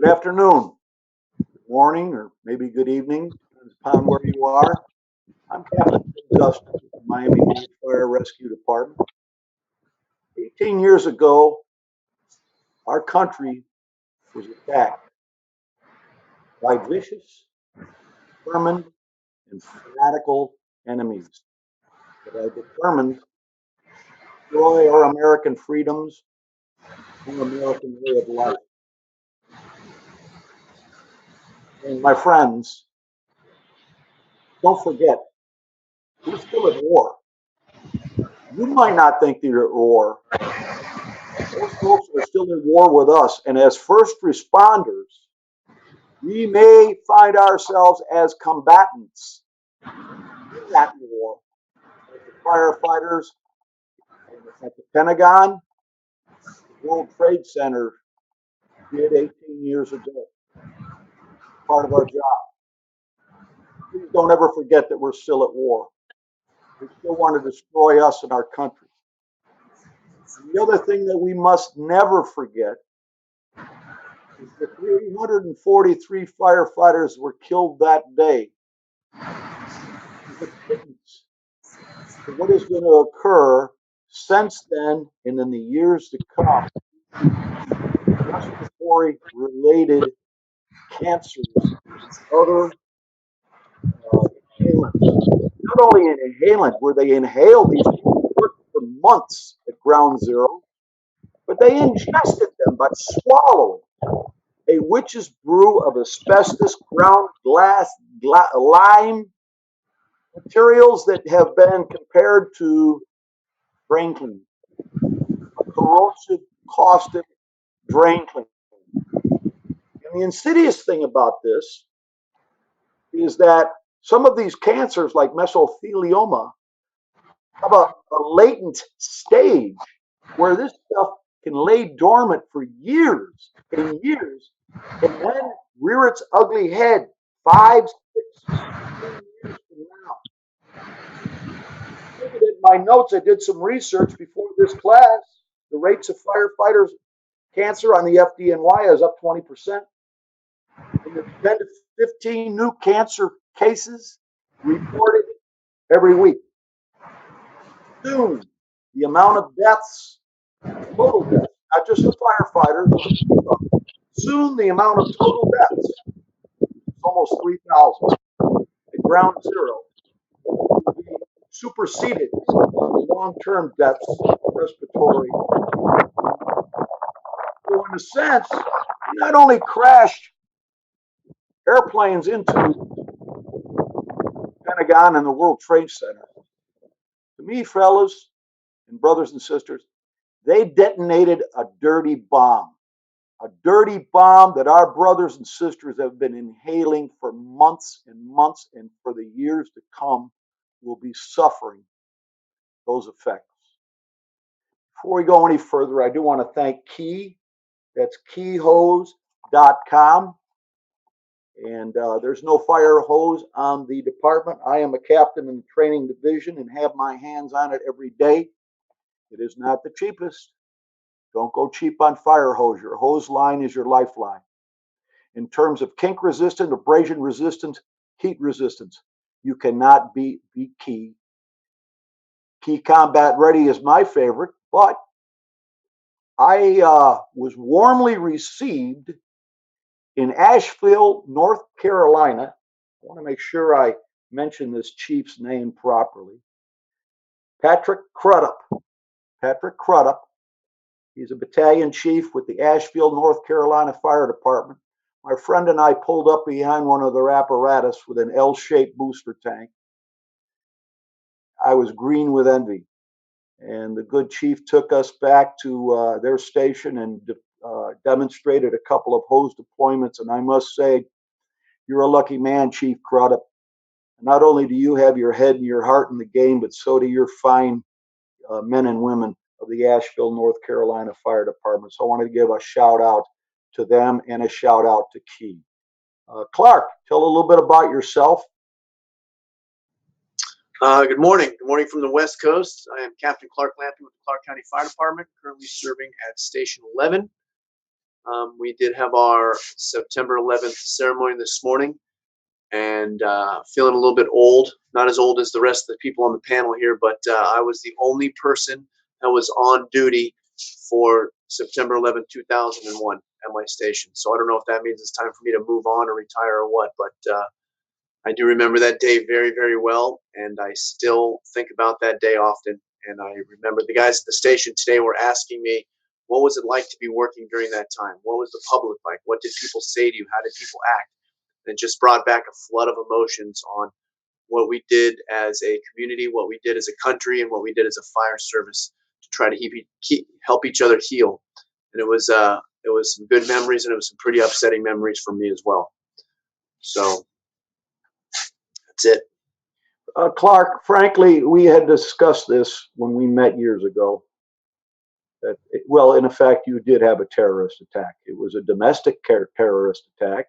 Good afternoon, good morning, or maybe good evening, depends upon where you are. I'm Captain Dustin with the Miami-Dade Fire Rescue Department. 18 years ago, our country was attacked by vicious, determined, and fanatical enemies that are determined to destroy our American freedoms and American way of life. And my friends, don't forget, we're still at war. You might not think that you're at war. Those folks are still at war with us. And as first responders, we may find ourselves as combatants in that war, like the firefighters at the Pentagon, the World Trade Center did 18 years ago. Part of our job. Please don't ever forget that we're still at war. They still want to destroy us and our country. And the other thing that we must never forget is the 343 firefighters were killed that day. The pittance to what is going to occur since then and in the years to come. Respiratory related cancers, other inhalants. Not only an inhalant where they inhaled these people for months at ground zero, but they ingested them by swallowing a witch's brew of asbestos, ground glass, lime materials that have been compared to drain cleaning, a corrosive, caustic drain cleaning. And the insidious thing about this is that some of these cancers, like mesothelioma, have a latent stage where this stuff can lay dormant for years and years and then rear its ugly head 5, 6, 7 years from now. Looking at my notes, I did some research before this class. The rates of firefighters cancer on the FDNY is up 20%. And there's 10 to 15 new cancer cases reported every week. Soon, the amount of deaths, total deaths, not just the firefighters, soon the amount of total deaths is almost 3,000 at ground zero, will be superseded by long-term deaths, respiratory. So in a sense, we not only crashed airplanes into Pentagon and the World Trade Center. To me, fellas and brothers and sisters, they detonated a dirty bomb that our brothers and sisters have been inhaling for months and months, and for the years to come will be suffering those effects. Before we go any further, I do want to thank Key. That's keyhose.com. And there's no fire hose on the department. I am a captain in the training division and have my hands on it every day. It is not the cheapest. Don't go cheap on fire hose. Your hose line is your lifeline. In terms of kink resistant, abrasion resistant, heat resistance, you cannot beat Key. Key Combat Ready is my favorite, but I was warmly received in Asheville, North Carolina. I want to make sure I mention this chief's name properly. Patrick Crudup. Patrick Crudup. He's a battalion chief with the Asheville, North Carolina Fire Department. My friend and I pulled up behind one of their apparatus with an L-shaped booster tank. I was green with envy. And the good chief took us back to their station and demonstrated a couple of hose deployments. And I must say, you're a lucky man, Chief Crudup. Not only do you have your head and your heart in the game, but so do your fine men and women of the Asheville, North Carolina Fire Department. So I wanted to give a shout out to them and a shout out to Key. Clark, tell a little bit about yourself. Good morning. Good morning from the West Coast. I am Captain Clark Lampy with the Clark County Fire Department, currently serving at Station 11. We did have our September 11th ceremony this morning, and feeling a little bit old. Not as old as the rest of the people on the panel here, but I was the only person that was on duty for September 11th, 2001 at my station. So I don't know if that means it's time for me to move on or retire or what, but I do remember that day very, very well, and I still think about that day often. And I remember the guys at the station today were asking me, what was it like to be working during that time? What was the public like? What did people say to you? How did people act? And it just brought back a flood of emotions on what we did as a community, what we did as a country, and what we did as a fire service to try to help each other heal. And it was some good memories, and it was some pretty upsetting memories for me as well. So that's it. Clark, frankly, we had discussed this when we met years ago. That, well, in effect, you did have a terrorist attack. It was a domestic terrorist attack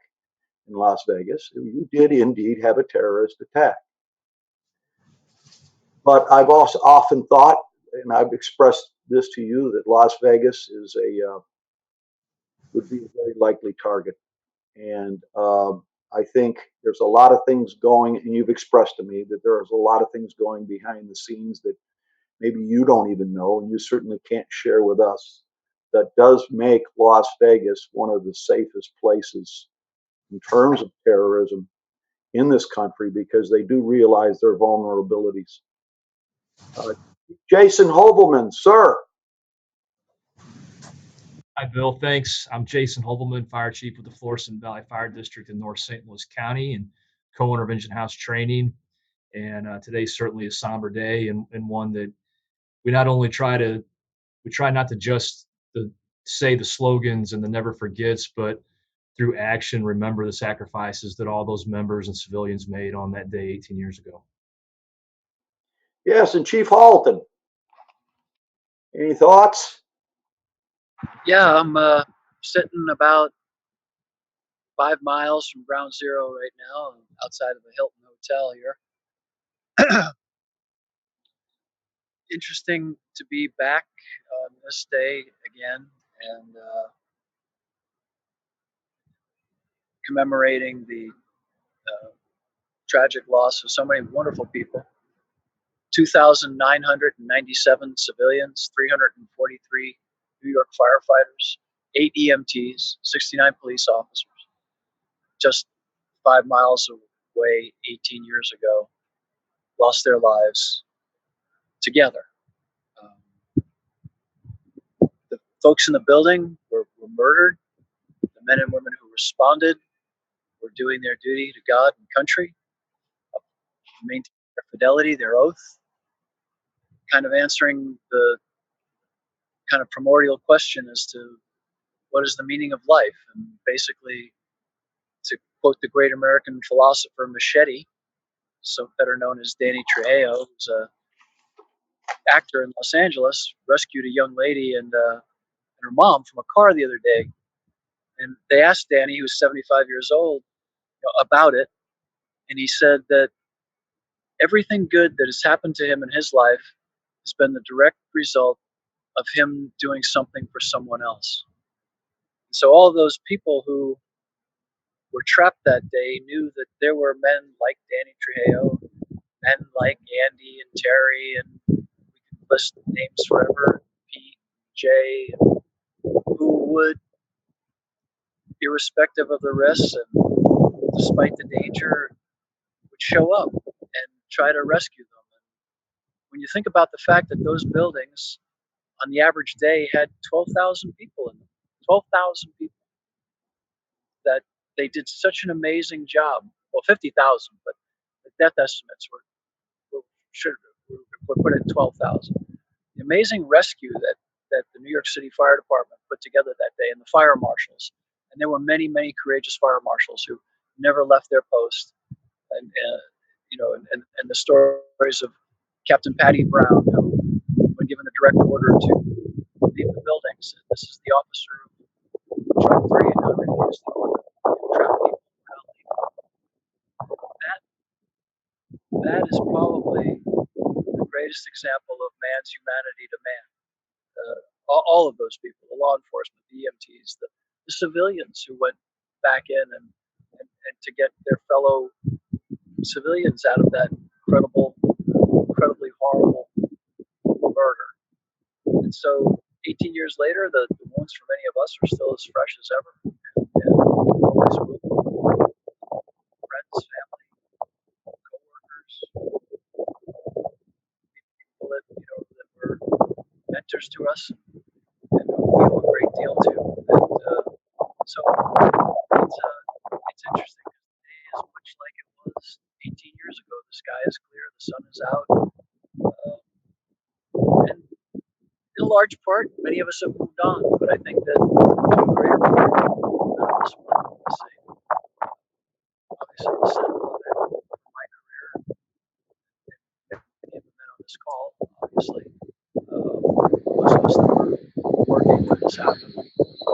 in Las Vegas. You did indeed have a terrorist attack. But I've also often thought, and I've expressed this to you, that Las Vegas is would be a very likely target. And I think there's a lot of things going, and you've expressed to me that there's a lot of things going behind the scenes that maybe you don't even know, and you certainly can't share with us, that does make Las Vegas one of the safest places in terms of terrorism in this country because they do realize their vulnerabilities. Uh, Jason Hobelman, sir. Hi, Bill. Thanks. I'm Jason Hobelman, Fire Chief with the Florissant Valley Fire District in North St. Louis County and Co-owner of Engine House Training. And today's certainly a somber day and one that we not only try not to just say the slogans and the never forgets, but through action, remember the sacrifices that all those members and civilians made on that day 18 years ago. Yes, and Chief Halton. Any thoughts? Yeah, I'm sitting about 5 miles from Ground Zero right now, outside of the Hilton Hotel here. Interesting to be back on this day again and commemorating the tragic loss of so many wonderful people. 2,997 civilians, 343 New York firefighters, 8 EMTs, 69 police officers. Just 5 miles away 18 years ago, lost their lives together. Um, the folks in the building were murdered. The men and women who responded were doing their duty to God and country, maintaining their fidelity, their oath, kind of answering the kind of primordial question as to what is the meaning of life. And basically, to quote the great American philosopher Machete, so better known as Danny Trejo, who's a actor in Los Angeles, rescued a young lady and her mom from a car the other day. And they asked Danny, who was 75 years old, about it. And he said that everything good that has happened to him in his life has been the direct result of him doing something for someone else. And so all of those people who were trapped that day knew that there were men like Danny Trejo, men like Andy and Terry, and we could list names forever, Pete, Jay, who would, irrespective of the risks and despite the danger, would show up and try to rescue them. And when you think about the fact that those buildings on the average day had 12,000 people in them, 12,000 people, that they did such an amazing job. Well, 50,000, but the death estimates were put at 12,000. The amazing rescue that the New York City Fire Department put together that day, and the fire marshals, and there were many, many courageous fire marshals who never left their post, and and the stories of Captain Patty Brown, who, when given the direct order to leave the building, said, "This is the officer of Truck 3, and I refuse the order. Trap people around That that is probably the greatest example of man's humanity to man. All of those people, the law enforcement, the EMTs, the the civilians who went back in and to get their fellow civilians out of that incredibly horrible murder. And so 18 years later, the wounds for many of us are still as fresh as ever. And always will be. Friends, family, coworkers, people that, that were mentors to us and who we owe a great deal to. And so it's interesting. Today is much like it was 18 years ago. The sky is clear, the sun is out, and in large part, many of us have moved on. But I think that to a greater part, none of us will the same. Obviously, the seminal event of my career, and many of the men on this call, obviously, most of us that were working when this happened,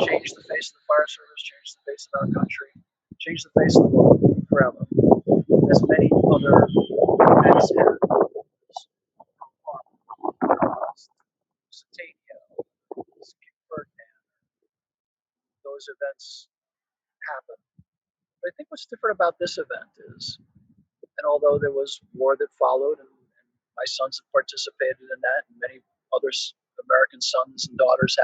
changed the face of the fire service, changed the face of our country, changed the face of the world forever. As many other events have. Satania, Ferdinand, those events happen. But I think what's different about this event is, and although there was war that followed, and my sons have participated in that, and many other American sons and daughters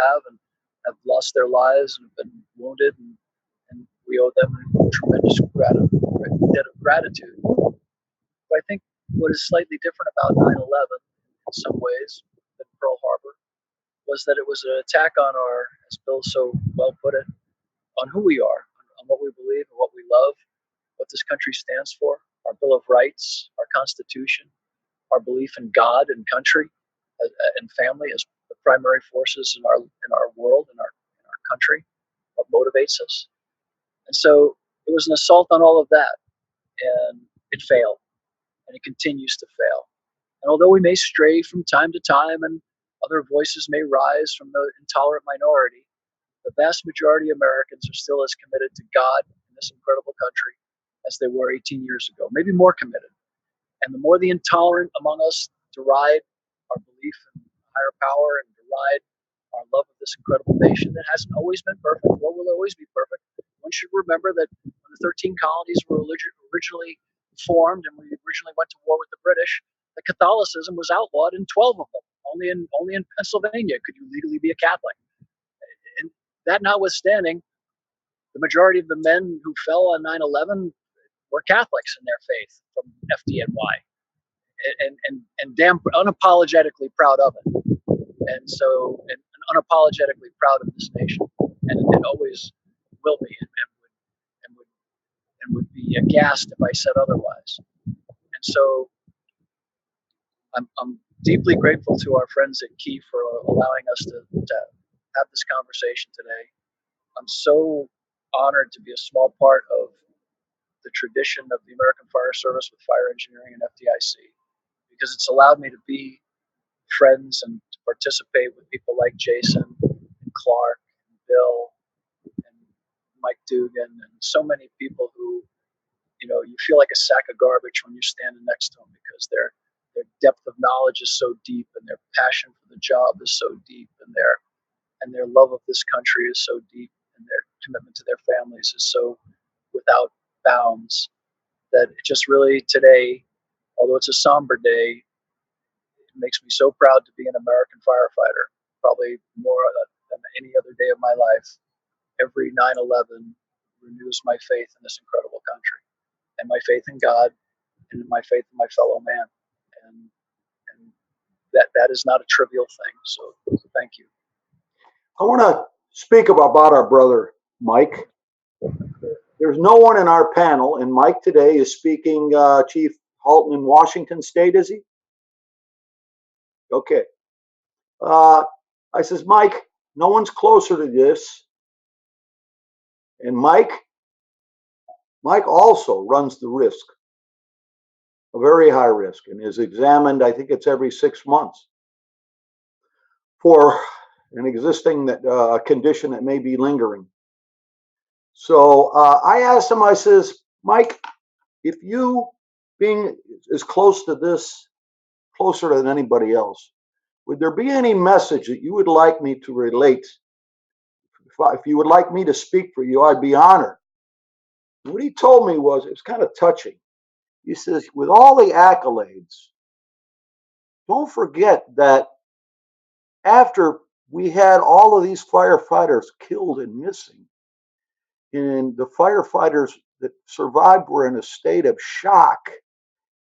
have lost their lives and have been wounded, and we owe them a tremendous debt of gratitude. But I think what is slightly different about 9/11 in some ways than Pearl Harbor was that it was an attack on our, as Bill so well put it, on who we are, on what we believe and what we love, what this country stands for, our Bill of Rights, our Constitution, our belief in God and country and family as the primary forces in our world, in our country, what motivates us. And so it was an assault on all of that, and it failed, and it continues to fail. And although we may stray from time to time, and other voices may rise from the intolerant minority, the vast majority of Americans are still as committed to God in this incredible country as they were 18 years ago, maybe more committed. And the more the intolerant among us deride our belief in higher power and deride our love of this incredible nation that hasn't always been perfect or will always be perfect, one should remember that when the 13 colonies were originally formed and we originally went to war with the British, that Catholicism was outlawed in 12 of them. Only in Pennsylvania could you legally be a Catholic. And that notwithstanding, the majority of the men who fell on 9/11 were Catholics in their faith from FDNY, and damn unapologetically proud of it. And unapologetically proud of this nation, and always will be, and would and would be aghast if I said otherwise. And so I'm deeply grateful to our friends at Key for allowing us to have this conversation today. I'm so honored to be a small part of the tradition of the American Fire Service with fire engineering and FDIC, because it's allowed me to be friends and to participate with people like Jason and Clark and Bill and Mike Dugan and so many people who, you feel like a sack of garbage when you're standing next to them, because their depth of knowledge is so deep, and their passion for the job is so deep, and their love of this country is so deep, and their commitment to their families is so without bounds, that it just really today, although it's a somber day, it makes me so proud to be an American firefighter, probably more than any other day of my life. Every 9/11 renews my faith in this incredible country, and my faith in God, and my faith in my fellow man. And that is not a trivial thing. So thank you. I want to speak about our brother, Mike. There's no one in our panel, and Mike today is speaking, Chief Halton in Washington State, is he? Okay. I says, Mike, no one's closer to this. And Mike also runs the risk, a very high risk, and is examined, I think it's every 6 months, for an existing condition that may be lingering. So I asked him, I says, Mike, if you being as close to this, closer than anybody else, would there be any message that you would like me to relate if you would like me to speak for you, I'd be honored. And what he told me was, it was kind of touching. He says, with all the accolades, don't forget that after we had all of these firefighters killed and missing, and the firefighters that survived were in a state of shock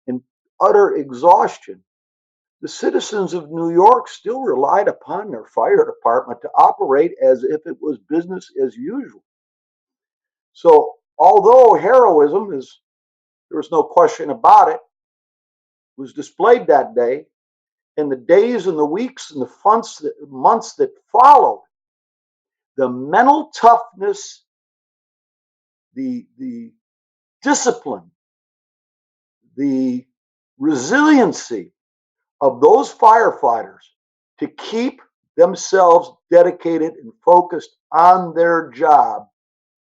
and utter exhaustion, the citizens of New York still relied upon their fire department to operate as if it was business as usual. So, although heroism is, there was no question about it, was displayed that day, in the days and the weeks and the months that followed, the mental toughness, the discipline, the resiliency of those firefighters to keep themselves dedicated and focused on their job.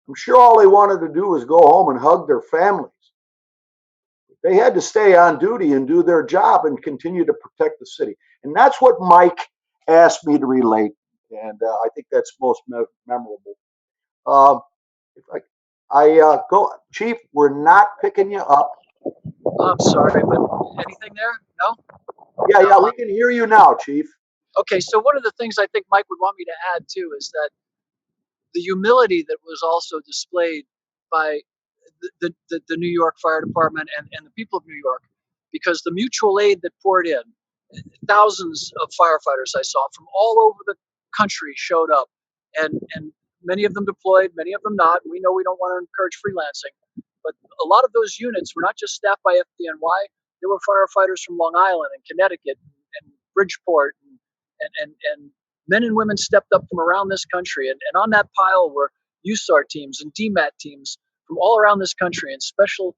I'm sure all they wanted to do was go home and hug their families. They had to stay on duty and do their job and continue to protect the city. And that's what Mike asked me to relate. And I think that's most memorable. Um, if go, Chief, we're not picking you up. I'm sorry, but anything there? No? Yeah, we can hear you now, Chief. Okay, so one of the things I think Mike would want me to add too is that the humility that was also displayed by the New York Fire Department and the people of New York, because the mutual aid that poured in, thousands of firefighters I saw from all over the country showed up, and many of them deployed, many of them not. We know we don't want to encourage freelancing, but a lot of those units were not just staffed by FDNY. There were firefighters from Long Island and Connecticut and Bridgeport and men and women stepped up from around this country. And on that pile were USAR teams and DMAT teams from all around this country, and special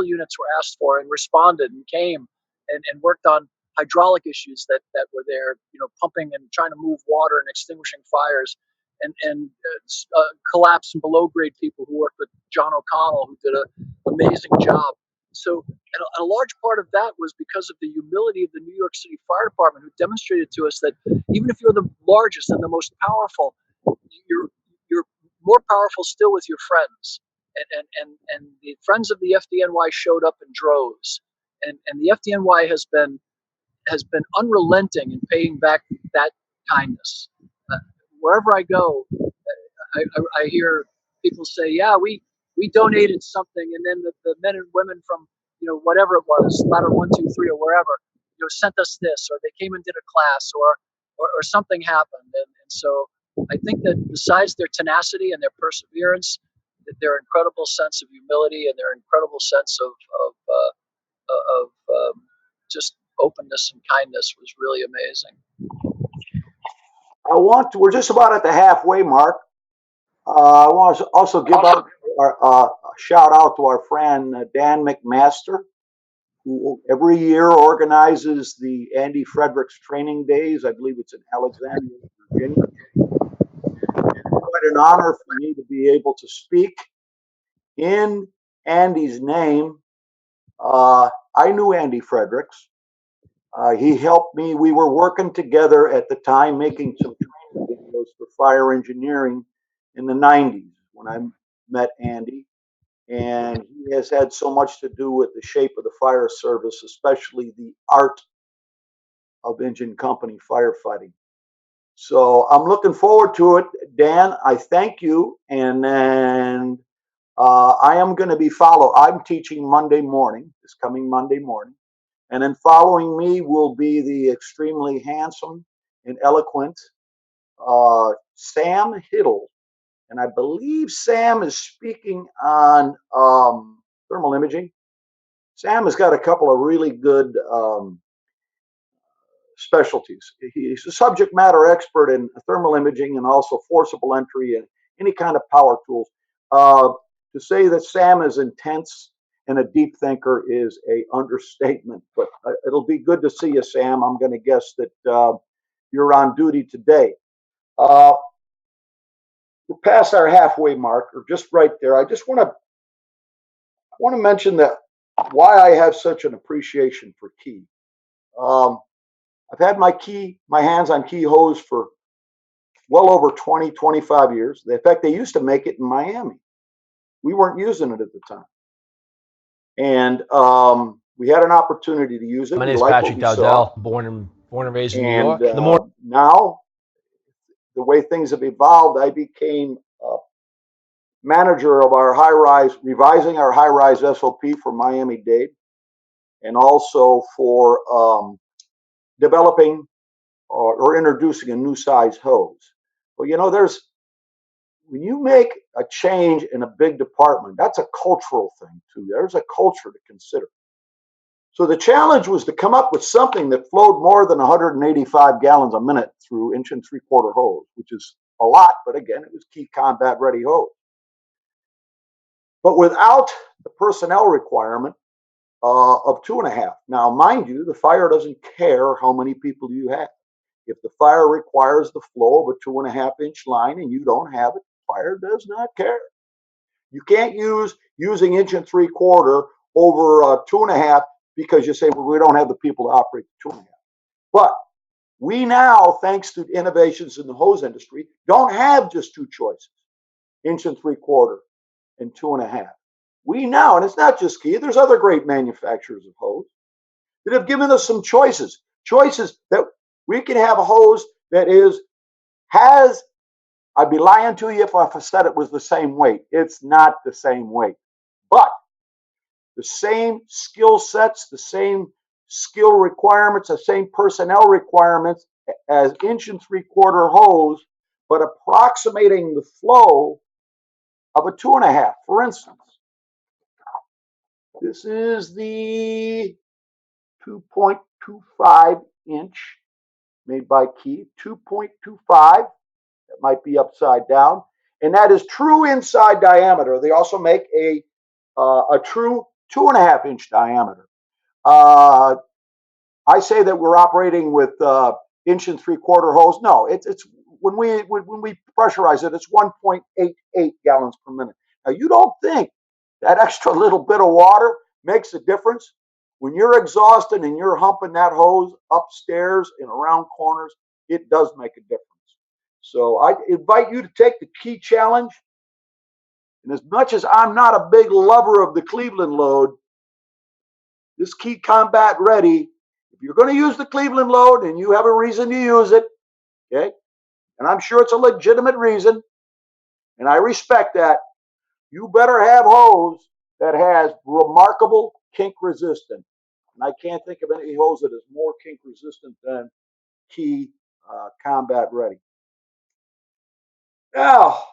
units were asked for and responded and came and worked on hydraulic issues that were there, pumping and trying to move water and extinguishing fires, and collapse and below grade people who worked with John O'Connell, who did an amazing job. So, and a large part of that was because of the humility of the New York City Fire Department, who demonstrated to us that even if you're the largest and the most powerful, you're more powerful still with your friends. And the friends of the FDNY showed up in droves, and the FDNY has been unrelenting in paying back that kindness. Wherever I go, I hear people say, "Yeah, we donated something," and then the men and women from whatever it was, ladder 1, 2, 3, or wherever, sent us this, or they came and did a class, or something happened, and so I think that besides their tenacity and their perseverance, that their incredible sense of humility and their incredible sense of just openness and kindness was really amazing. We're just about at the halfway mark. I want to also give out a shout out to our friend Dan McMaster, who every year organizes the Andy Fredericks Training Days. I believe it's in Alexandria, Virginia. It's quite an honor for me to be able to speak in Andy's name. I knew Andy Fredericks. He helped me. We were working together at the time, making some training videos for fire engineering in the 90s when I met Andy. And he has had so much to do with the shape of the fire service, especially the art of engine company firefighting. So I'm looking forward to it. Dan, I thank you. And then I am going to be I'm teaching Monday morning, this coming Monday morning. And then following me will be the extremely handsome and eloquent Sam Hiddle. And I believe Sam is speaking on thermal imaging. Sam has got a couple of really good specialties. He's a subject matter expert in thermal imaging and also forcible entry and any kind of power tools. To say that Sam is intense and a deep thinker is a understatement, but it'll be good to see you, Sam. I'm going to guess that you're on duty today. We're past our halfway mark, or just right there. I just want to mention that why I have such an appreciation for key. I've had my hands on key hose for well over 20, 25 years. In fact, they used to make it in Miami. We weren't using it at the time. And we had an opportunity to use it. My We name is liked what Patrick we saw. Dowdell, born and raised in New And York. now, the way things have evolved, I became manager of our high-rise, revising our high-rise SOP for Miami-Dade, and also for developing or introducing a new size hose. Well, you know, when you make a change in a big department, that's a cultural thing too. There's a culture to consider. So the challenge was to come up with something that flowed more than 185 gallons a minute through 1 3/4 hose, which is a lot, but again, it was key combat ready hose. But without the personnel requirement of 2.5. Now, mind you, the fire doesn't care how many people you have. If the fire requires the flow of a 2.5-inch line and you don't have it, fire does not care. You can't using 1 3/4 over 2.5 because you say, well, we don't have the people to operate the 2.5. But we now, thanks to innovations in the hose industry, don't have just two choices, 1 3/4 and 2.5. We now, and it's not just Key, there's other great manufacturers of hose that have given us some choices that we can have a hose that has, I'd be lying to you if I said it was the same weight. It's not the same weight, but the same skill sets, the same skill requirements, the same personnel requirements as 1 3/4 hose, but approximating the flow of a 2.5. For instance, this is the 2.25 inch made by Key, 2.25. That might be upside down, and that is true inside diameter. They also make a true 2.5-inch diameter. I say that we're operating with 1 3/4 hose. No, it's when we pressurize it, it's 1.88 gallons per minute. Now, you don't think that extra little bit of water makes a difference? When you're exhausted and you're humping that hose upstairs and around corners, it does make a difference. So I invite you to take the Key challenge. And as much as I'm not a big lover of the Cleveland load, this Key Combat Ready, if you're going to use the Cleveland load and you have a reason to use it, okay, and I'm sure it's a legitimate reason, and I respect that, you better have hose that has remarkable kink resistance. And I can't think of any hose that is more kink resistant than Key Combat Ready. Now,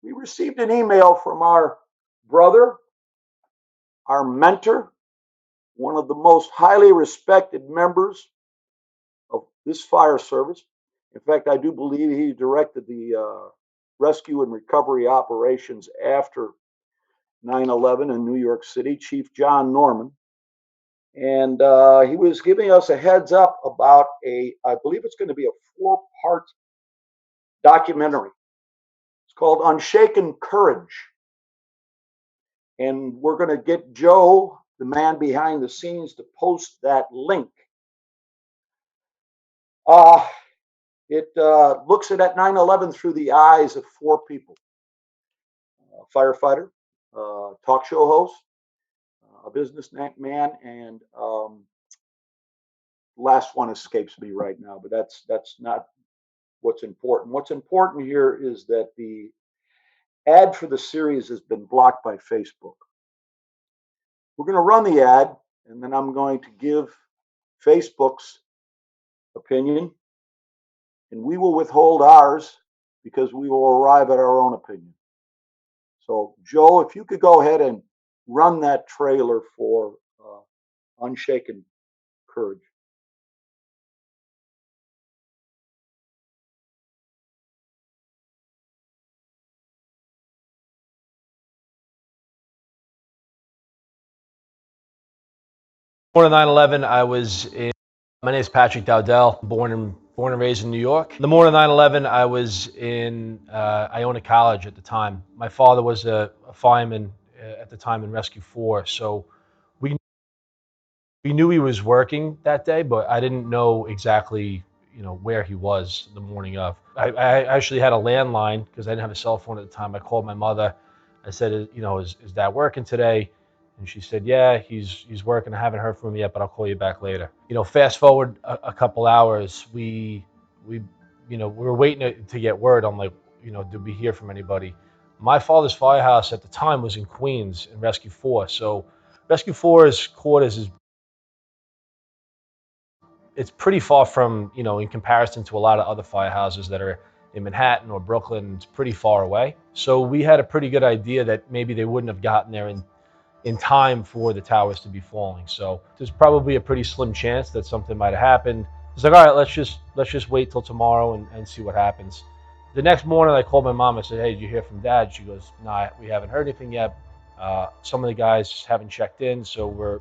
we received an email from our brother, our mentor, one of the most highly respected members of this fire service. In fact, I do believe he directed the rescue and recovery operations after 9/11 in New York City, Chief John Norman. And he was giving us a heads up about I believe it's going to be a 4-part documentary. It's called Unshaken Courage. And we're going to get Joe, the man behind the scenes, to post that link. It looks at 9/11 through the eyes of 4 people: a firefighter, talk show host, a businessman, and last one escapes me right now, but that's not what's important. What's important here is that the ad for the series has been blocked by Facebook. We're going to run the ad, and then I'm going to give Facebook's opinion, and we will withhold ours because we will arrive at our own opinion. So, Joe, if you could go ahead and run that trailer for Unshaken Courage. Born in 9/11, I was in. My name is Patrick Dowdell, born and raised in New York. The morning of 9/11, I was in Iona College at the time. My father was a fireman at the time in Rescue 4, so we knew he was working that day, but I didn't know exactly, where he was the morning of. I actually had a landline because I didn't have a cell phone at the time. I called my mother. I said, is Dad working today? And she said, yeah, he's working. I haven't heard from him yet, but I'll call you back later. Fast forward a couple hours, we were waiting to get word on, like, did we hear from anybody? My father's firehouse at the time was in Queens in Rescue 4. So Rescue 4's quarters it's pretty far from, in comparison to a lot of other firehouses that are in Manhattan or Brooklyn. It's pretty far away. So we had a pretty good idea that maybe they wouldn't have gotten there in time for the towers to be falling. So there's probably a pretty slim chance that something might have happened. It's like, all right, let's just wait till tomorrow and see what happens. The next morning, I called my mom. I said, hey, did you hear from Dad? She goes, no, we haven't heard anything yet. Some of the guys haven't checked in, so we're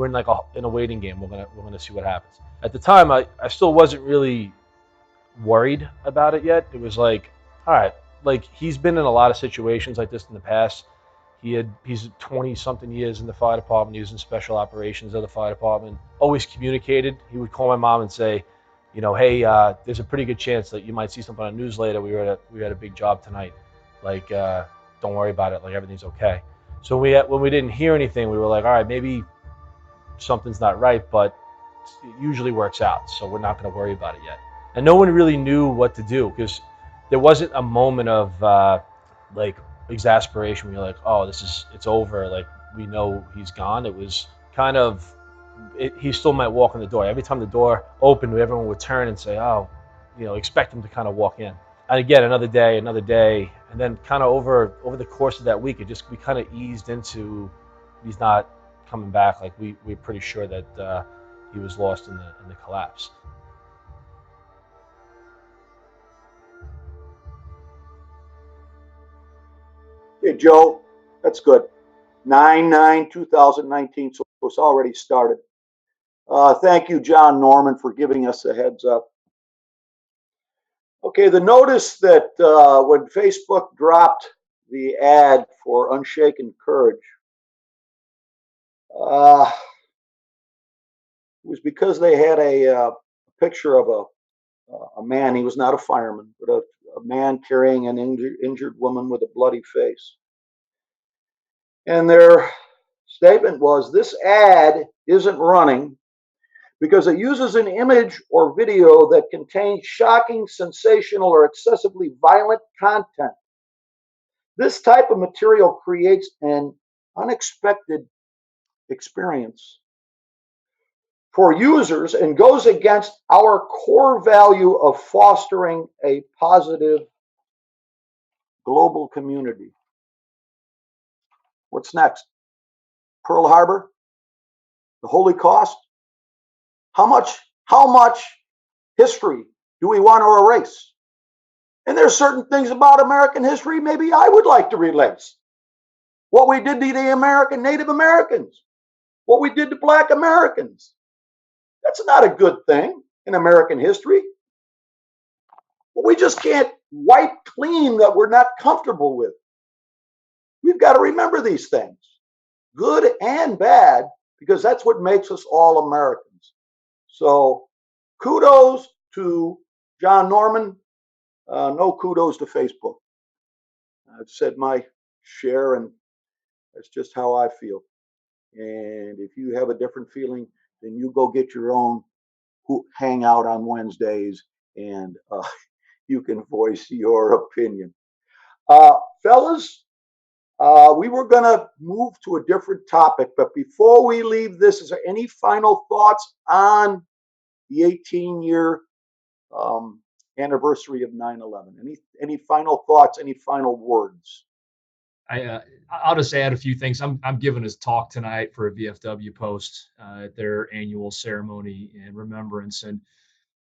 in in a waiting game. We're gonna see what happens. At the time, I still wasn't really worried about it yet. It was like, all right, like, he's been in a lot of situations like this in the past. He's 20 something years in the fire department. He was in special operations of the fire department. Always communicated. He would call my mom and say, hey, there's a pretty good chance that you might see something on the news later. We had a big job tonight. Like, don't worry about it. Like, everything's okay. So when we didn't hear anything, we were like, all right, maybe something's not right, but it usually works out. So we're not going to worry about it yet. And no one really knew what to do because there wasn't a moment of like exasperation when you're like, oh, it's over. Like, we know he's gone. It was kind of, he still might walk in the door. Every time the door opened, everyone would turn and say, oh, expect him to kind of walk in. And again, another day, and then kind of over the course of that week, we kind of eased into, he's not coming back. Like, we're pretty sure that he was lost in the collapse. Hey, Joe, that's good. 9/9/2019, so it's already started. Thank you, John Norman, for giving us a heads up. Okay, the notice that when Facebook dropped the ad for Unshaken Courage uh, was because they had a picture of a man. He was not a fireman, but a man carrying an injured woman with a bloody face. And their statement was, this ad isn't running because it uses an image or video that contains shocking, sensational, or excessively violent content. This type of material creates an unexpected experience for users and goes against our core value of fostering a positive global community. What's next? Pearl Harbor? The Holocaust? How much history do we want to erase? And there's certain things about American history maybe I would like to erase. What we did to the American Native Americans, what we did to Black Americans. That's not a good thing in American history. But we just can't wipe clean that we're not comfortable with. We've got to remember these things, good and bad, because that's what makes us all Americans. So kudos to John Norman. No kudos to Facebook. I've said my share, and that's just how I feel. And if you have a different feeling, then you go get your own hangout on Wednesdays, and you can voice your opinion. Fellas, we were going to move to a different topic, but before we leave this, is there any final thoughts on the 18-year anniversary of 9/11? Any final thoughts? Any final words? I'll just add a few things. I'm giving a talk tonight for a VFW post at their annual ceremony in remembrance, and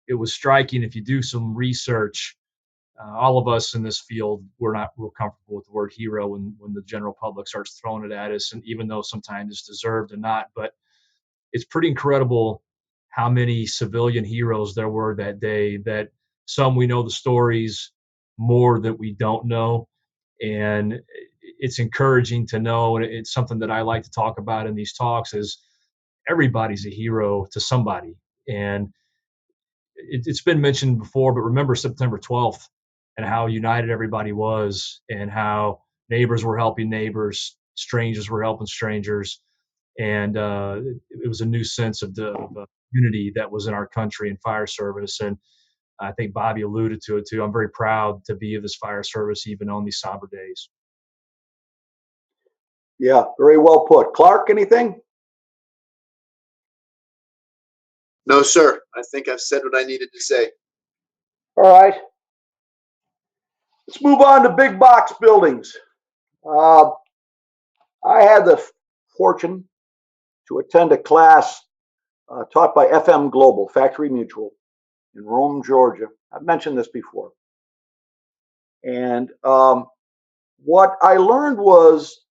it was striking. If you do some research, all of us in this field, we're not real comfortable with the word hero when the general public starts throwing it at us, and even though sometimes it's deserved or not, but it's pretty incredible how many civilian heroes there were that day. That some we know the stories, more that we don't know, and it's encouraging to know, and it's something that I like to talk about in these talks, is everybody's a hero to somebody. And it's been mentioned before, but remember September 12th and how united everybody was, and how neighbors were helping neighbors, strangers were helping strangers, and it was a new sense of the unity that was in our country and fire service. And I think Bobby alluded to it too. I'm very proud to be of this fire service, even on these somber days. Yeah, very well put. Clark, anything? No, sir. I think I've said what I needed to say. All right. Let's move on to big box buildings. Uh, I had the fortune to attend a class taught by FM Global, Factory Mutual, in Rome, Georgia. I've mentioned this before. And what I learned was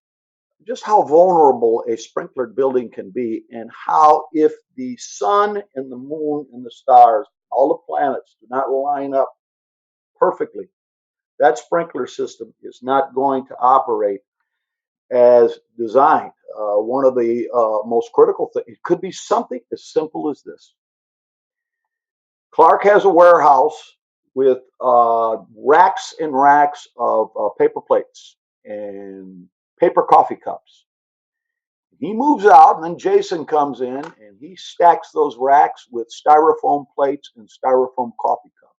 just how vulnerable a sprinklered building can be, and how, if the sun and the moon and the stars, all the planets, do not line up perfectly, that sprinkler system is not going to operate as designed. One of the most critical things, it could be something as simple as this. Clark has a warehouse with racks and racks of paper plates and paper coffee cups. He moves out, and then Jason comes in and he stacks those racks with styrofoam plates and styrofoam coffee cups.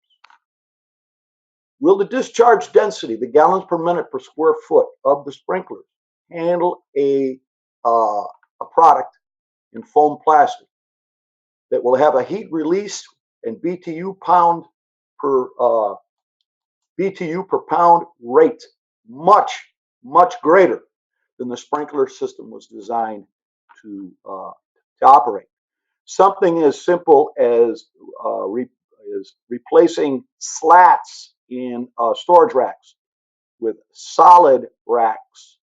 Will the discharge density, the gallons per minute per square foot of the sprinklers, handle a product in foam plastic that will have a heat release and BTU per pound rate much greater than the sprinkler system was designed to operate? Something as simple as replacing slats in storage racks with solid racks.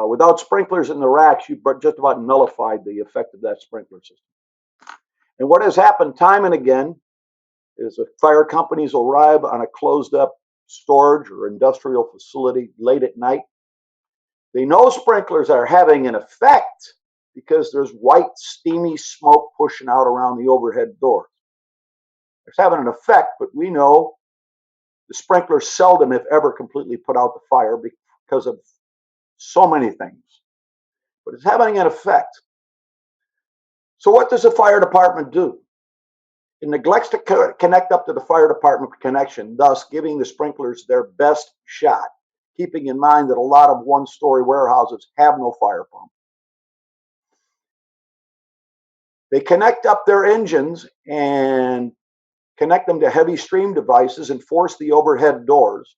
Without sprinklers in the racks, you just about nullified the effect of that sprinkler system. And what has happened time and again is that fire companies will arrive on a closed up storage or industrial facility late at night. They know sprinklers are having an effect because there's white, steamy smoke pushing out around the overhead doors. It's having an effect, but we know the sprinklers seldom, if ever, completely put out the fire because of so many things. But it's having an effect. So what does the fire department do? It neglects to connect up to the fire department connection, thus giving the sprinklers their best shot, keeping in mind that a lot of one-story warehouses have no fire pump. They connect up their engines and connect them to heavy stream devices and force the overhead doors,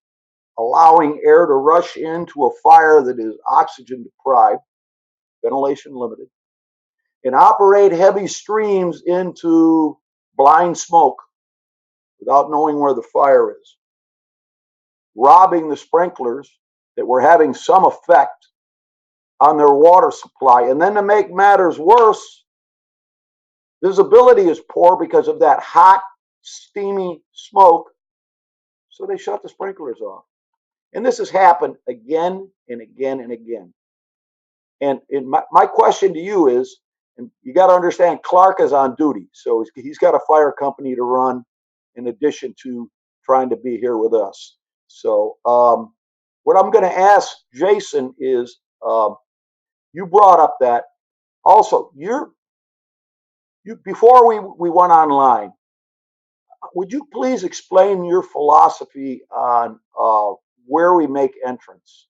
allowing air to rush into a fire that is oxygen deprived, ventilation limited, and operate heavy streams into blind smoke without knowing where the fire is, robbing the sprinklers that were having some effect on their water supply. And then, to make matters worse, visibility is poor because of that hot, steamy smoke, so they shut the sprinklers off. And this has happened again and again and again. And my question to you is, and you got to understand, Clark is on duty, so he's got a fire company to run in addition to trying to be here with us. So what I'm going to ask Jason is, you brought up that also. Before we went online, would you please explain your philosophy on where we make entrance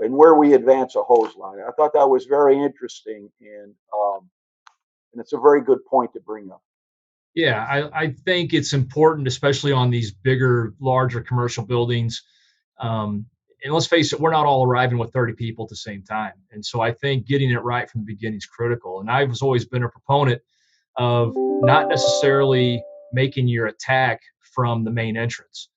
and where we advance a hose line? I thought that was very interesting, and it's a very good point to bring up. Yeah, I think it's important, especially on these bigger, larger commercial buildings. And let's face it, we're not all arriving with 30 people at the same time. And so I think getting it right from the beginning is critical. And I've always been a proponent of not necessarily making your attack from the main entrance.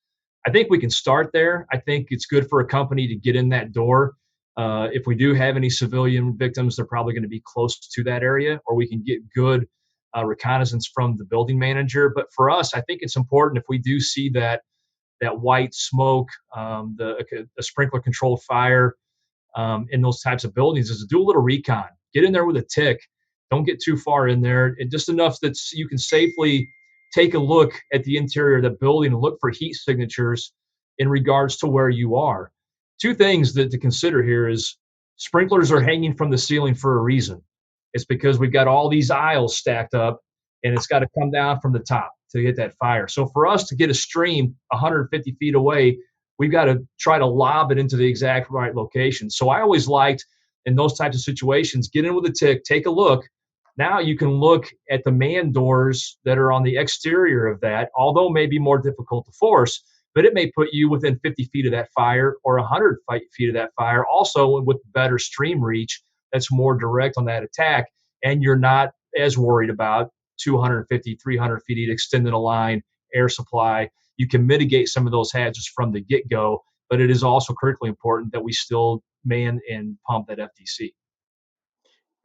I think we can start there. I think it's good for a company to get in that door. If we do have any civilian victims, they're probably going to be close to that area, or we can get good reconnaissance from the building manager. But for us, I think it's important, if we do see that white smoke, the sprinkler controlled fire in those types of buildings, is to do a little recon. Get in there with a tick. Don't get too far in there, and just enough that you can safely take a look at the interior of the building and look for heat signatures in regards to where you are. Two things that to consider here is sprinklers are hanging from the ceiling for a reason. It's because we've got all these aisles stacked up and it's got to come down from the top to get that fire. So for us to get a stream 150 feet away, we've got to try to lob it into the exact right location. So I always liked in those types of situations, get in with a tick, take a look. Now you can look at the man doors that are on the exterior of that, although may be more difficult to force, but it may put you within 50 feet of that fire or 100 feet of that fire, also with better stream reach that's more direct on that attack. And you're not as worried about 250, 300 feet extending a line, air supply. You can mitigate some of those hazards from the get go, but it is also critically important that we still man and pump that FDC.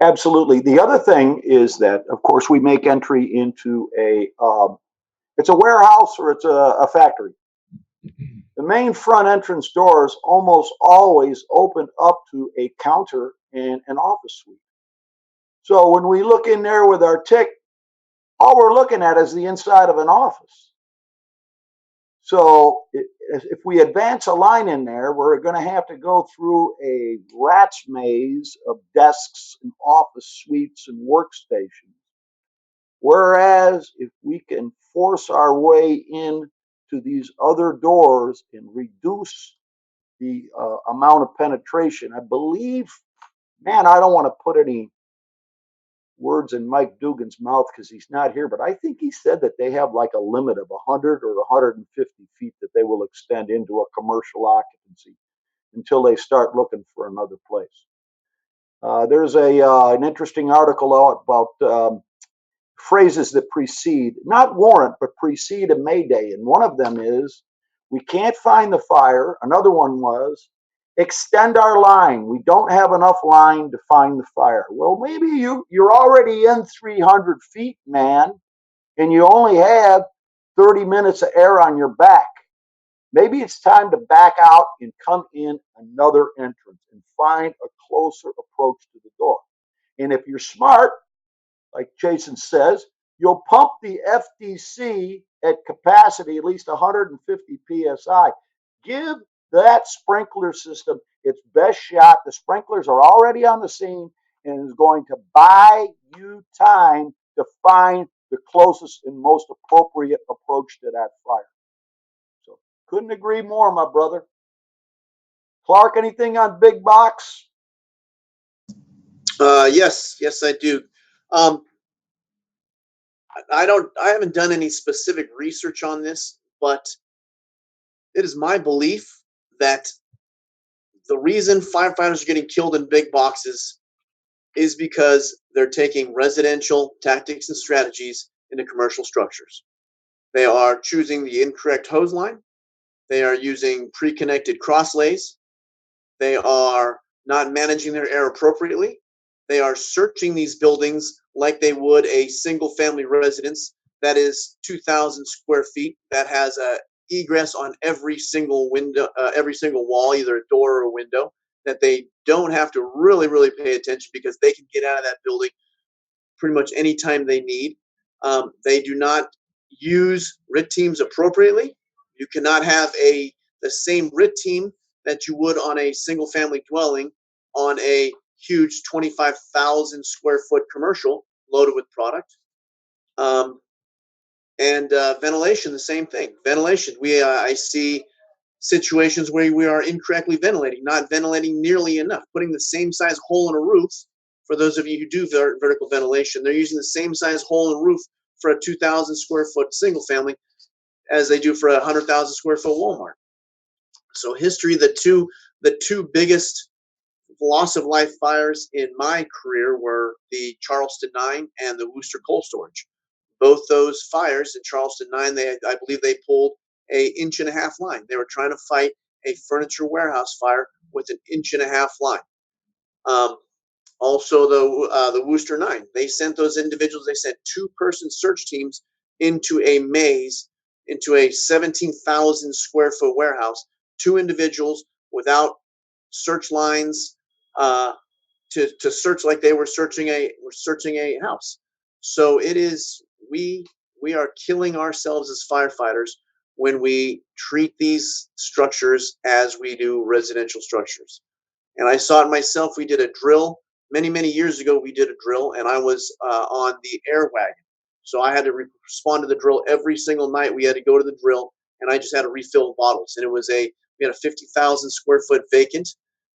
Absolutely. The other thing is that, of course, we make entry into it's a warehouse or it's a factory. The main front entrance doors almost always open up to a counter and an office suite. So when we look in there with our tick, all we're looking at is the inside of an office. So if we advance a line in there, we're going to have to go through a rat's maze of desks and office suites and workstations. Whereas if we can force our way in to these other doors and reduce the amount of penetration, I believe, man, I don't want to put any words in Mike Dugan's mouth because he's not here, but I think he said that they have like a limit of 100 or 150 feet that they will extend into a commercial occupancy until they start looking for another place. There's an interesting article out about phrases that precede, not warrant, but precede a Mayday. And one of them is, we can't find the fire. Another one was, extend our line. We don't have enough line to find the fire. Well, maybe you're already in 300 feet, man, and you only have 30 minutes of air on your back. Maybe it's time to back out and come in another entrance and find a closer approach to the door. And if you're smart, like Jason says, you'll pump the FDC at capacity, at least 150 psi. Give that sprinkler system its best shot. The sprinklers are already on the scene and is going to buy you time to find the closest and most appropriate approach to that fire. So couldn't agree more, my brother. Clark, anything on big box? Yes, I do. Um, I haven't done any specific research on this, but it is my belief that the reason firefighters are getting killed in big boxes is because they're taking residential tactics and strategies into commercial structures. They are choosing the incorrect hose line. They are using pre-connected crosslays. They are not managing their air appropriately. They are searching these buildings like they would a single family residence that is 2,000 square feet, that has a egress on every single window, every single wall, either a door or a window, that they don't have to really pay attention because they can get out of that building pretty much anytime they need. They do not use RIT teams appropriately. You cannot have the same RIT team that you would on a single family dwelling on a huge 25,000 square foot commercial loaded with product. And ventilation, the same thing. Ventilation, I see situations where we are incorrectly ventilating, not ventilating nearly enough, putting the same size hole in a roof. For those of you who do vertical ventilation, they're using the same size hole in a roof for a 2,000 square foot single family as they do for a 100,000 square foot Walmart. So history, the two biggest loss of life fires in my career were the Charleston 9 and the Worcester cold storage. Both those fires in Charleston 9, I believe they pulled an inch-and-a-half line. They were trying to fight a furniture warehouse fire with an inch-and-a-half line. Also, the Worcester 9, they sent those individuals, they sent two-person search teams into a maze, into a 17,000 square foot warehouse, two individuals without search lines to search like they were searching a house. So it is, we we are killing ourselves as firefighters when we treat these structures as we do residential structures. And I saw it myself. We did a drill many, many years ago. We did a drill, and I was on the air wagon. So I had to respond to the drill every single night. We had to go to the drill, and I just had to refill bottles. And we had a 50,000 square foot vacant,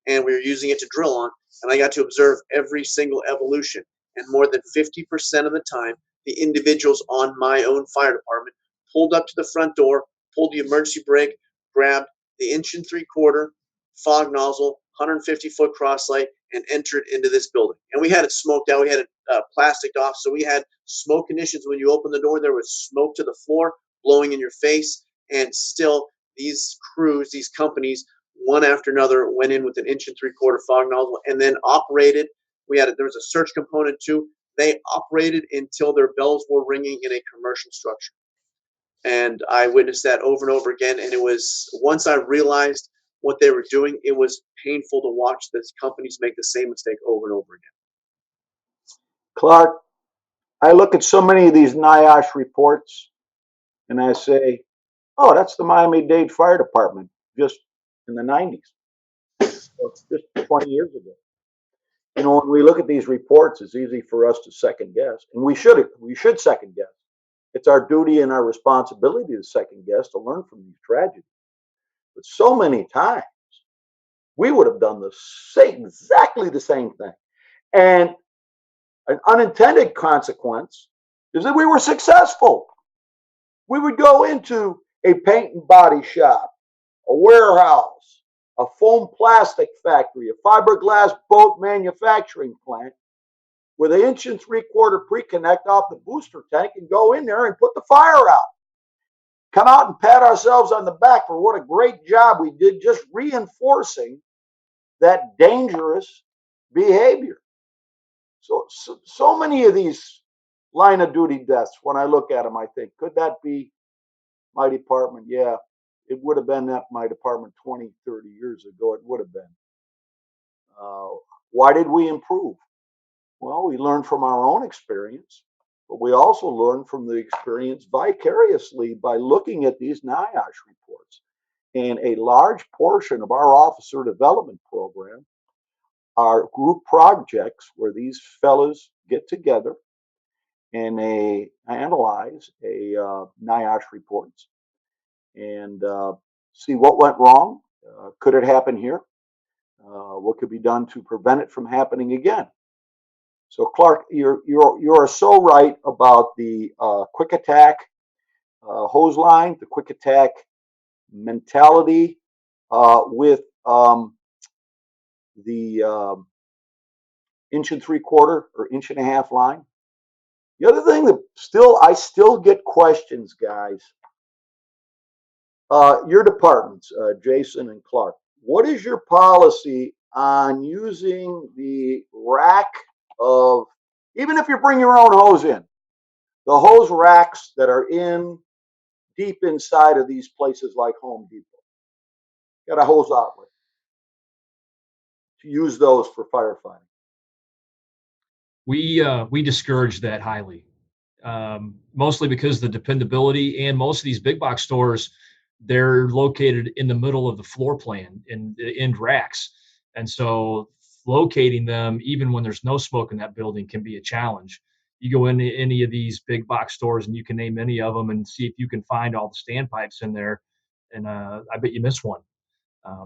and we were using it to drill on. And I got to observe every single evolution. And more than 50% of the time, the individuals on my own fire department pulled up to the front door, pulled the emergency brake, grabbed the 1 3/4 fog nozzle, 150-foot cross light, and entered into this building. And we had it smoked out. We had it plastic off. So we had smoke conditions. When you open the door, there was smoke to the floor blowing in your face. And still, these crews, these companies, one after another, went in with an 1 3/4 fog nozzle and then operated. There was a search component too. They operated until their bells were ringing in a commercial structure. And I witnessed that over and over again. And it was, once I realized what they were doing, it was painful to watch these companies make the same mistake over and over again. Clark, I look at so many of these NIOSH reports and I say, oh, that's the Miami-Dade Fire Department just in the 90s, or just 20 years ago. You know, when we look at these reports, it's easy for us to second guess, and we should second guess. It's our duty and our responsibility to second guess, to learn from these tragedies. But so many times we would have done exactly the same thing. And an unintended consequence is that we were successful. We would go into a paint and body shop, a warehouse, a foam plastic factory, a fiberglass boat manufacturing plant with an 1 3/4 pre-connect off the booster tank and go in there and put the fire out. Come out and pat ourselves on the back for what a great job we did, just reinforcing that dangerous behavior. So many of these line of duty deaths, when I look at them, I think, could that be my department? Yeah, it would have been that my department 20, 30 years ago. It would have been. Why did we improve? Well, we learned from our own experience, but we also learned from the experience vicariously by looking at these NIOSH reports. And a large portion of our officer development program are group projects where these fellows get together and they analyze NIOSH reports and see what went wrong. Could it happen here? What could be done to prevent it from happening again? So, Clark, you're so right about the quick attack hose line, the quick attack mentality with the 1 3/4 or 1.5 line. The other thing that I still get questions, guys. Your departments, Jason and Clark, what is your policy on using the rack of, even if you bring your own hose in, the hose racks that are deep inside of these places like Home Depot? Got a hose outlet to use those for firefighting. We discourage that highly, mostly because the dependability, and most of these big box stores, they're located in the middle of the floor plan in the end racks, and so locating them even when there's no smoke in that building can be a challenge. You go into any of these big box stores and you can name any of them and see if you can find all the standpipes in there, and I bet you miss one.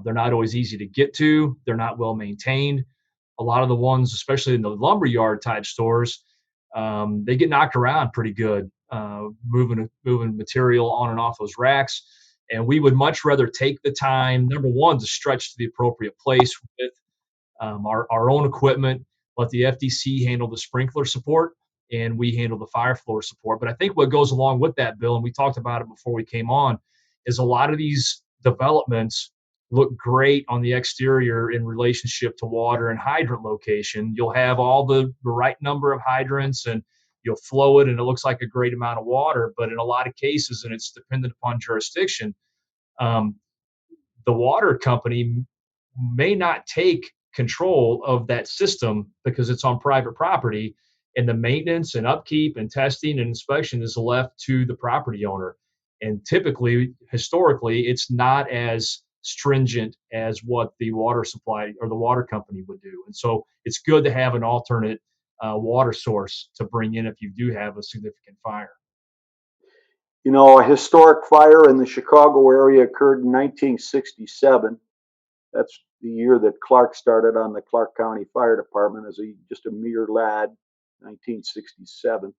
They're not always easy to get to. They're not well maintained. A lot of the ones, especially in the lumberyard type stores, they get knocked around pretty good, moving material on and off those racks. And we would much rather take the time, number one, to stretch to the appropriate place with our own equipment, let the FDC handle the sprinkler support, and we handle the fire floor support. But I think what goes along with that, Bill, and we talked about it before we came on, is a lot of these developments look great on the exterior in relationship to water and hydrant location. You'll have all the right number of hydrants and you'll flow it and it looks like a great amount of water. But in a lot of cases, and it's dependent upon jurisdiction, um, the water company may not take control of that system because it's on private property. and the maintenance and upkeep and testing and inspection is left to the property owner. And typically, historically, it's not as stringent as what the water supply or the water company would do. And so it's good to have an alternate water source to bring in if you do have a significant fire. You know, a historic fire in the Chicago area occurred in 1967. That's the year that Clark started on the Clark County Fire Department as just a mere lad, 1967.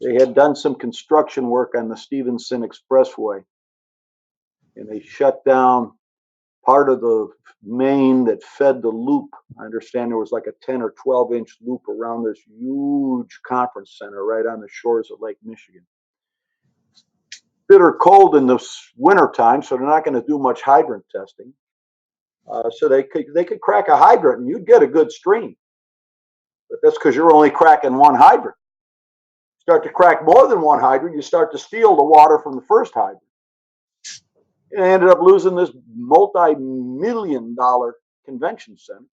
They had done some construction work on the Stevenson Expressway, and they shut down part of the main that fed the loop. I understand there was like a 10 or 12-inch loop around this huge conference center right on the shores of Lake Michigan. Bitter cold in the winter time, so they're not going to do much hydrant testing. So they could crack a hydrant and you'd get a good stream, but that's because you're only cracking one hydrant. Start to crack more than one hydrant, you start to steal the water from the first hydrant. And they ended up losing this multi-million-dollar convention center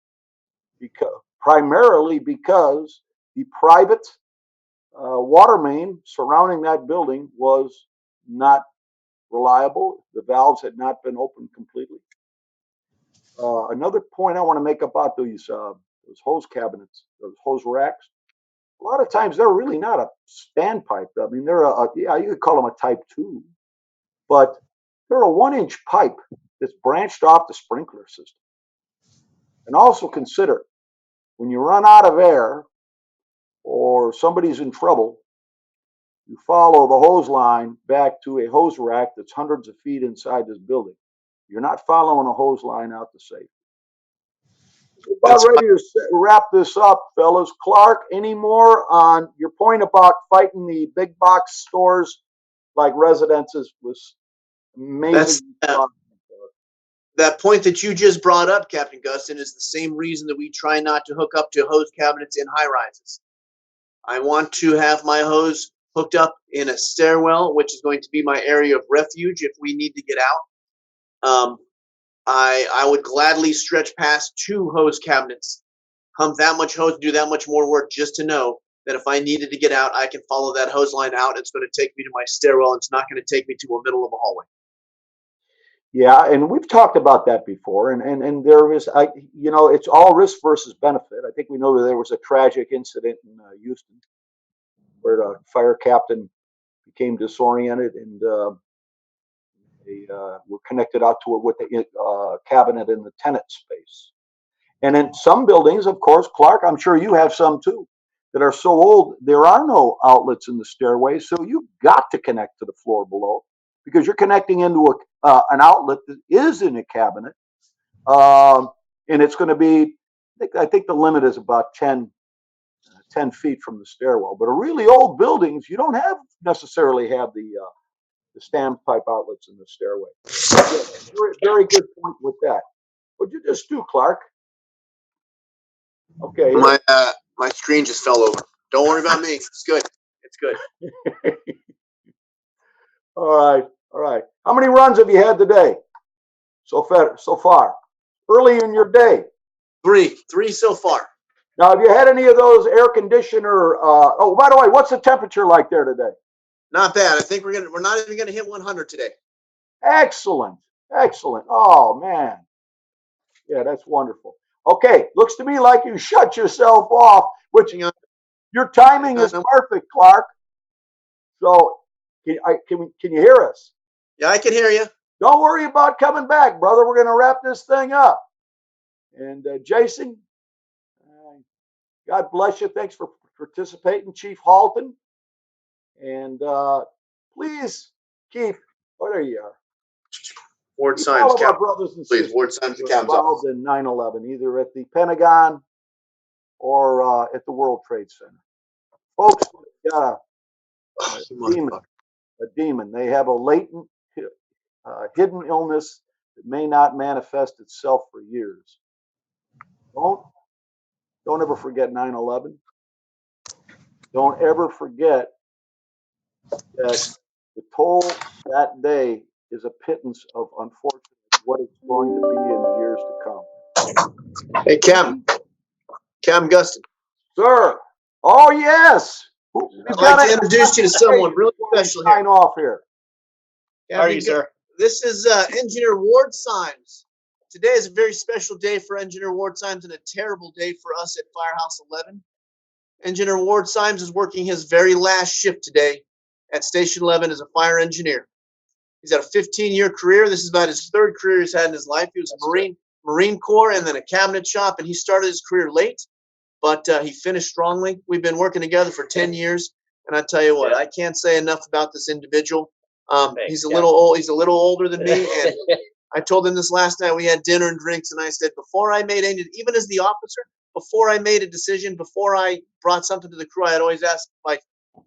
primarily because the private water main surrounding that building was not reliable. The valves had not been opened completely. Another point I want to make about those hose cabinets, those hose racks, a lot of times they're really not a standpipe. I mean, they're yeah, you could call them a type 2, but they're a 1-inch pipe that's branched off the sprinkler system. And also consider when you run out of air or somebody's in trouble, you follow the hose line back to a hose rack that's hundreds of feet inside this building. You're not following a hose line out to safety. We're about ready to wrap this up, fellas. Clark, any more on your point about fighting the big box stores like Residences was amazing. That point that you just brought up, Captain Gustin, is the same reason that we try not to hook up to hose cabinets in high rises. I want to have my hose hooked up in a stairwell, which is going to be my area of refuge if we need to get out. I would gladly stretch past 2 hose cabinets, pump that much hose, do that much more work just to know that if I needed to get out, I can follow that hose line out. It's going to take me to my stairwell. It's not going to take me to a middle of a hallway. Yeah, and we've talked about that before, and there is, you know, it's all risk versus benefit. I think we know that there was a tragic incident in Houston where a fire captain became disoriented and they were connected out to it with the cabinet in the tenant space. And in some buildings, of course, Clark, I'm sure you have some too, that are so old, there are no outlets in the stairway, so you've got to connect to the floor below because you're connecting into an outlet that is in a cabinet. And it's going to be, I think the limit is about 10 feet from the stairwell. But a really old buildings, you don't necessarily have the standpipe outlets in the stairway. Yeah, very, very good point with that. What'd you just do, Clark? Okay. My screen just fell over. Don't worry about me. It's good. It's good. All right. All right. How many runs have you had today? So far. Early in your day. 3 so far. Now, have you had any of those air conditioner? Oh, by the way, what's the temperature like there today? Not bad. I think we're not even gonna hit 100 today. Excellent. Excellent. Oh man. Yeah, that's wonderful. Okay, looks to me like you shut yourself off, which your timing is perfect, Clark. So can you hear us? Yeah, I can hear you. Don't worry about coming back, brother. We're going to wrap this thing up. And Jason, God bless you. Thanks for participating, Chief Halton. And please, Keith, oh, there you are. Ward Symes, all of our brothers and sisters Ward Symes, involved in 9/11, either at the Pentagon or at the World Trade Center. Folks, got a demon. They have a latent, hidden illness that may not manifest itself for years. Don't ever forget 9/11. Don't ever forget that the toll that day is a pittance of, unfortunately, what it's going to be in the years to come. Hey, Cam Gustin. Sir. Oh, yes. We've I'd got like to a introduce you to someone really before we special here. sign off here. How are you, sir? This is Engineer Ward Symes. Today is a very special day for Engineer Ward Symes and a terrible day for us at Firehouse 11. Engineer Ward Symes is working his very last shift today at Station 11 as a fire engineer. He's had a 15-year career. This is about his third career he's had in his life. He was a Marine Corps and then a cabinet shop, and he started his career late, but he finished strongly. We've been working together for 10 years, and I tell you what, I can't say enough about this individual. He's a little old. He's a little older than me, and I told him this last night. We had dinner and drinks, and I said, before I made any, even as the officer, before I made a decision, before I brought something to the crew, I'd always ask my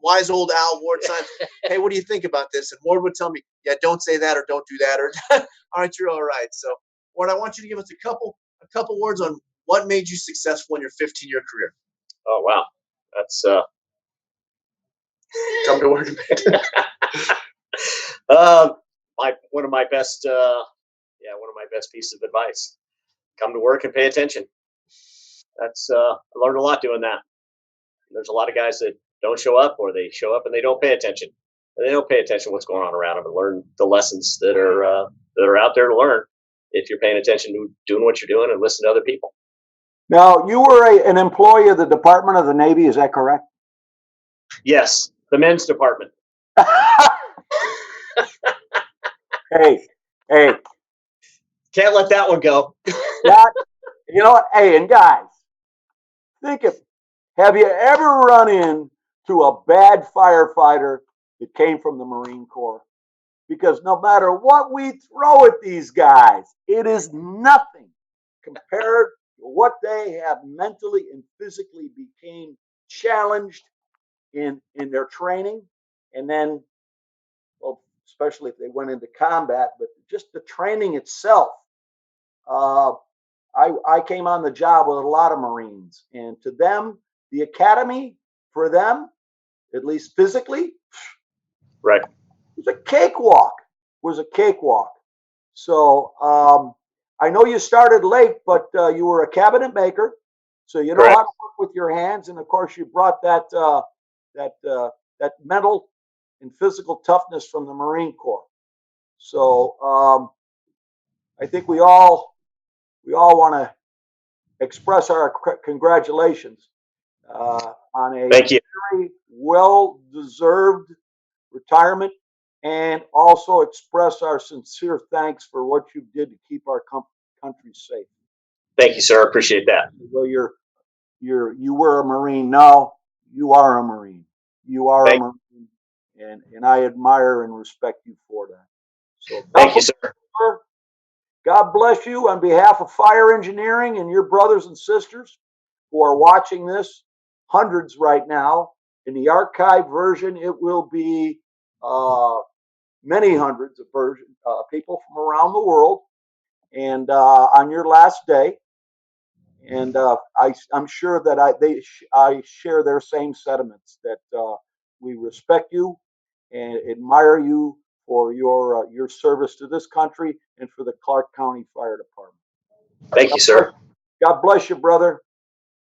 wise old Al Ward Symes, hey, what do you think about this? And Ward would tell me, yeah, don't say that or don't do that, or all right, you're all right. So, Ward, I want you to give us a couple words on what made you successful in your 15-year career. Oh wow, that's Come to work. one of my best one of my best pieces of advice. Come to work and pay attention. That's I learned a lot doing that. There's a lot of guys that don't show up, or they show up and they don't pay attention. And they don't pay attention to what's going on around them and learn the lessons that are out there to learn if you're paying attention to doing what you're doing and listen to other people. Now, you were an employee of the Department of the Navy, is that correct? Yes, the men's department. Hey, Can't let that one go. that, you know what? Hey, and guys, have you ever run into a bad firefighter that came from the Marine Corps? Because no matter what we throw at these guys, it is nothing compared to what they have mentally and physically became challenged in their training. And then, well, especially if they went into combat, but just the training itself. I came on the job with a lot of Marines, and to them, the academy for them, at least physically, Right. was a cakewalk. So I know you started late, but you were a cabinet maker, so you know Correct. how to work with your hands, and of course, you brought that mental and physical toughness from the Marine Corps. So I think we all want to express our congratulations on a Thank you. very well-deserved retirement, and also express our sincere thanks for what you did to keep our country safe. Thank you, sir. Appreciate that. Well, you were a Marine. Now you are a Marine. You are a Marine, and I admire and respect you for that. So Thank you, sir. God bless you on behalf of fire engineering and your brothers and sisters who are watching this, hundreds right now. In the archive version, it will be many hundreds of people from around the world, and on your last day. And I'm sure that I share their same sentiments, that we respect you and admire you for your service to this country and for the Clark County Fire Department. Thank you, sir. God bless you, brother.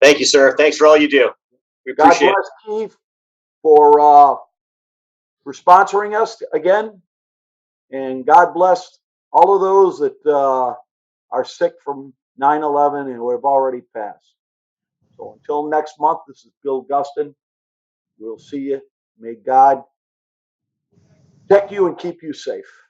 Thank you, sir. Thanks for all you do. We God appreciate bless Keith for sponsoring us again, and God bless all of those that are sick from 9/11 and who have already passed. So until next month, this is Bill Gustin. We'll see you. May God protect you and keep you safe.